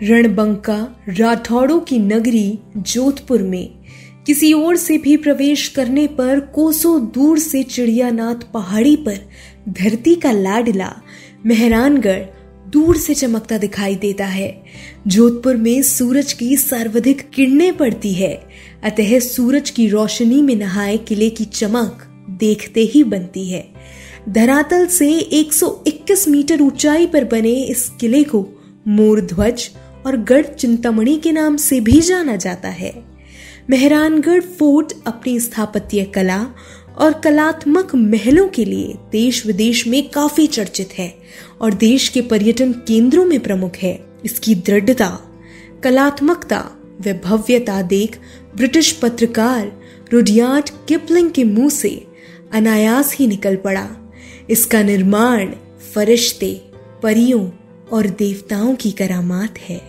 रणबंका राठौड़ों की नगरी जोधपुर में किसी और से भी प्रवेश करने पर कोसों दूर से चिड़ियानाथ पहाड़ी पर धरती का लाडला मेहरानगढ़ दूर से चमकता दिखाई देता है। जोधपुर में सूरज की सर्वाधिक किरणें पड़ती है, अतः सूरज की रोशनी में नहाए किले की चमक देखते ही बनती है। धरातल से 121 मीटर ऊंचाई पर बने इस किले को मोर ध्वज और गढ़ चिंतामणि के नाम से भी जाना जाता है। मेहरानगढ़ फोर्ट अपनी स्थापत्य कला और कलात्मक महलों के लिए देश विदेश में काफी चर्चित है और देश के पर्यटन केंद्रों में प्रमुख है। इसकी दृढ़ता, कलात्मकता व भव्यता देख ब्रिटिश पत्रकार रुडयार्ड किपलिंग के मुंह से अनायास ही निकल पड़ा। इसका निर्माण फरिश्ते, परियों और देवताओं की करामात है।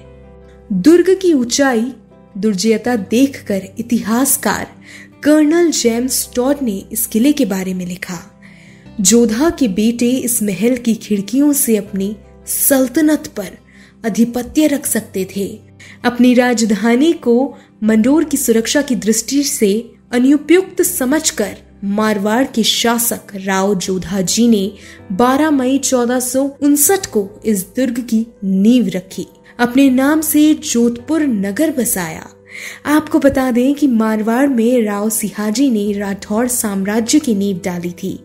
दुर्ग की ऊंचाई दुर्जयता देखकर इतिहासकार कर्नल जेम्स टॉड ने इस किले के बारे में लिखा। जोधा के बेटे इस महल की खिड़कियों से अपनी सल्तनत पर अधिपत्य रख सकते थे। अपनी राजधानी को मंडोर की सुरक्षा की दृष्टि से अनुपयुक्त समझकर मारवाड़ के शासक राव जोधा जी ने 12 मई 1459 को इस दुर्ग की नींव रखी। अपने नाम से जोधपुर नगर बसाया। आपको बता दें कि मारवाड़ में राव सिहाजी ने राठौड़ साम्राज्य की नींव डाली थी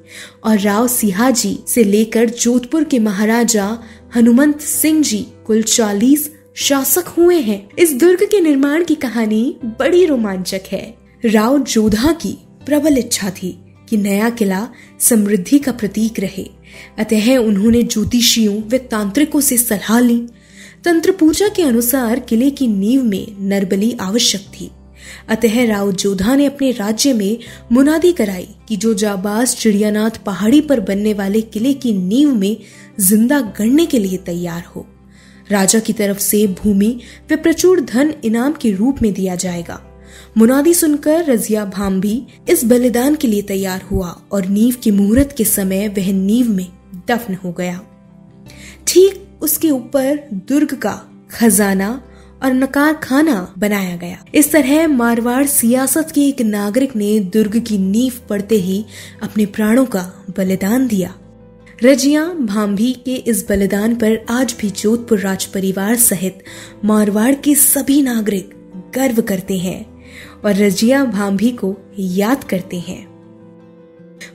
और राव सिहाजी से लेकर जोधपुर के महाराजा हनुमंत सिंह जी कुल 40 शासक हुए हैं। इस दुर्ग के निर्माण की कहानी बड़ी रोमांचक है। राव जोधा की प्रबल इच्छा थी कि नया किला समृद्धि का प्रतीक रहे, अतः उन्होंने ज्योतिषियों व तांत्रिकों से सलाह ली। तंत्र पूजा के अनुसार किले की नींव में नरबली आवश्यक थी, अतः राव जोधा ने अपने राज्य में मुनादी कराई कि जो जाबाज चिड़ियानाथ पहाड़ी पर बनने वाले किले की नींव में जिंदा गड़ने के लिए तैयार हो, राजा की तरफ से भूमि व प्रचुर धन इनाम के रूप में दिया जाएगा। मुनादी सुनकर रजिया भाम भी इस बलिदान के लिए तैयार हुआ और नींव के मुहूर्त के समय वह नींव में दफन हो गया। ठीक उसके ऊपर दुर्ग का खजाना और नकार खाना बनाया गया। इस तरह मारवाड़ सियासत के एक नागरिक ने दुर्ग की नींव पड़ते ही अपने प्राणों का बलिदान दिया। रजिया भांभी के इस बलिदान पर आज भी जोधपुर राज परिवार सहित मारवाड़ के सभी नागरिक गर्व करते हैं और रजिया भांभी को याद करते हैं।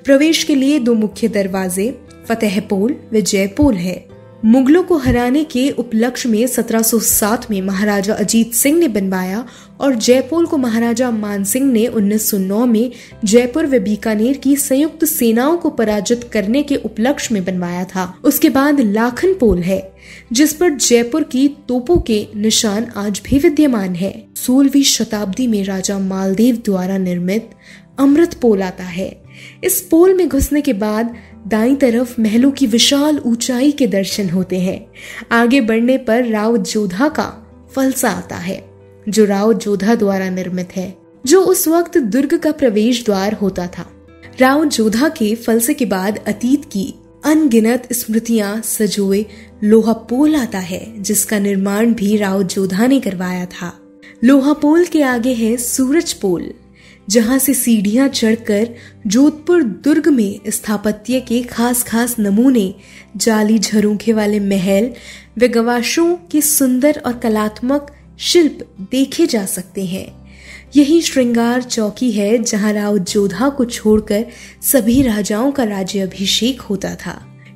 प्रवेश के लिए 2 मुख्य दरवाजे फतेहपोल व जयपोल है। मुगलों को हराने के उपलक्ष्य में 1707 में महाराजा अजीत सिंह ने बनवाया और जयपोल को महाराजा मानसिंह ने 1909 में जयपुर व बीकानेर की संयुक्त सेनाओं को पराजित करने के उपलक्ष्य में बनवाया था। उसके बाद लाखन पोल है, जिस पर जयपुर की तोपों के निशान आज भी विद्यमान है। 16वीं शताब्दी में राजा मालदेव द्वारा निर्मित अमृत पोल आता है। इस पोल में घुसने के बाद दाईं तरफ महलों की विशाल ऊंचाई के दर्शन होते हैं। आगे बढ़ने पर राव जोधा का फलसा आता है, जो राव जोधा द्वारा निर्मित है, जो उस वक्त दुर्ग का प्रवेश द्वार होता था। राव जोधा के फलसे के बाद अतीत की अनगिनत स्मृतियां सजोए लोहा पोल आता है, जिसका निर्माण भी राव जोधा ने करवाया था। लोहा पोल के आगे है सूरज पोल, जहां से सीढ़ियां चढ़कर जोधपुर दुर्ग में स्थापत्य के खास नमूने, जाली झरोखे वाले महल व गवाशों के सुंदर और कलात्मक शिल्प देखे जा सकते हैं। यही श्रृंगार चौकी है जहां राव जोधा को छोड़कर सभी राजाओं का राज्याभिषेक होता था।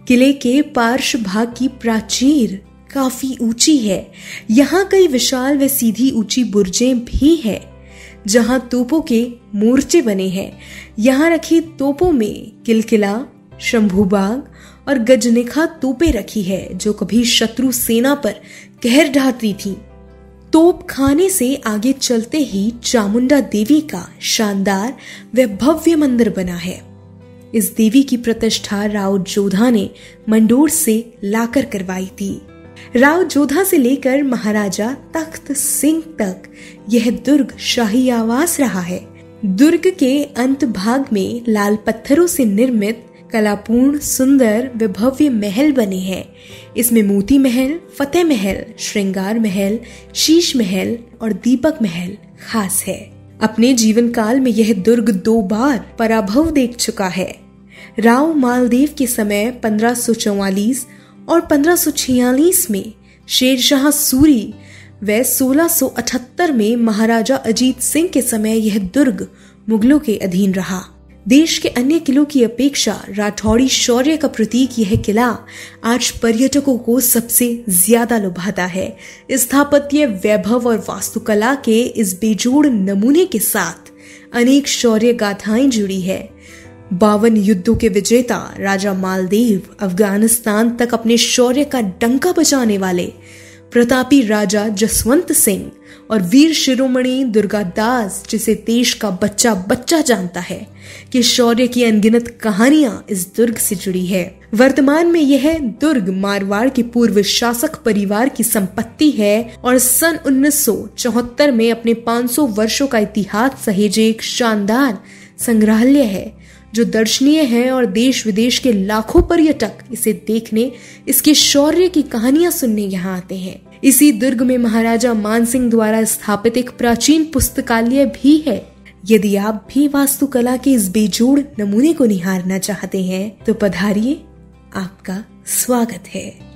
किले के पार्श्व भाग की प्राचीर काफी ऊंची है। यहाँ कई विशाल व सीधी ऊंची बुर्जें भी है, जहां तोपों के मोर्चे बने हैं। यहाँ रखी तोपों में किलकिला, शंभूबाग और गजनिखा तोपें रखी है, जो कभी शत्रु सेना पर कहर ढाती थी। तोप खाने से आगे चलते ही चामुंडा देवी का शानदार व भव्य मंदिर बना है। इस देवी की प्रतिष्ठा राव जोधा ने मंडोर से लाकर करवाई थी। राव जोधा से लेकर महाराजा तख्त सिंह तक यह दुर्ग शाही आवास रहा है। दुर्ग के अंत भाग में लाल पत्थरों से निर्मित कलापूर्ण, सुंदर व भव्य महल बने हैं। इसमें मोती महल, फतेह महल, श्रृंगार महल, शीश महल और दीपक महल खास है। अपने जीवन काल में यह दुर्ग 2 बार पराभव देख चुका है। राव मालदेव के समय 1544 और 1546 में शेरशाह सूरी व 1678 में महाराजा अजीत सिंह के समय यह दुर्ग मुगलों के अधीन रहा। देश के अन्य किलों की अपेक्षा राठौड़ी शौर्य का प्रतीक यह किला आज पर्यटकों को सबसे ज्यादा लुभाता है। स्थापत्य वैभव और वास्तुकला के इस बेजोड़ नमूने के साथ अनेक शौर्य गाथाएं जुड़ी है। 52 युद्धों के विजेता राजा मालदेव, अफगानिस्तान तक अपने शौर्य का डंका बजाने वाले प्रतापी राजा जसवंत सिंह और वीर शिरोमणि दुर्गादास, जिसे देश का बच्चा बच्चा जानता है, कि शौर्य की अनगिनत कहानियां इस दुर्ग से जुड़ी है। वर्तमान में यह दुर्ग मारवाड़ के पूर्व शासक परिवार की संपत्ति है और सन 1974 में अपने 500 वर्षों का इतिहास सहेजे एक शानदार संग्रहालय है जो दर्शनीय है और देश विदेश के लाखों पर्यटक इसे देखने, इसके शौर्य की कहानियां सुनने यहाँ आते हैं। इसी दुर्ग में महाराजा मानसिंह द्वारा स्थापित एक प्राचीन पुस्तकालय भी है। यदि आप भी वास्तुकला के इस बेजोड़ नमूने को निहारना चाहते हैं तो पधारिए, आपका स्वागत है।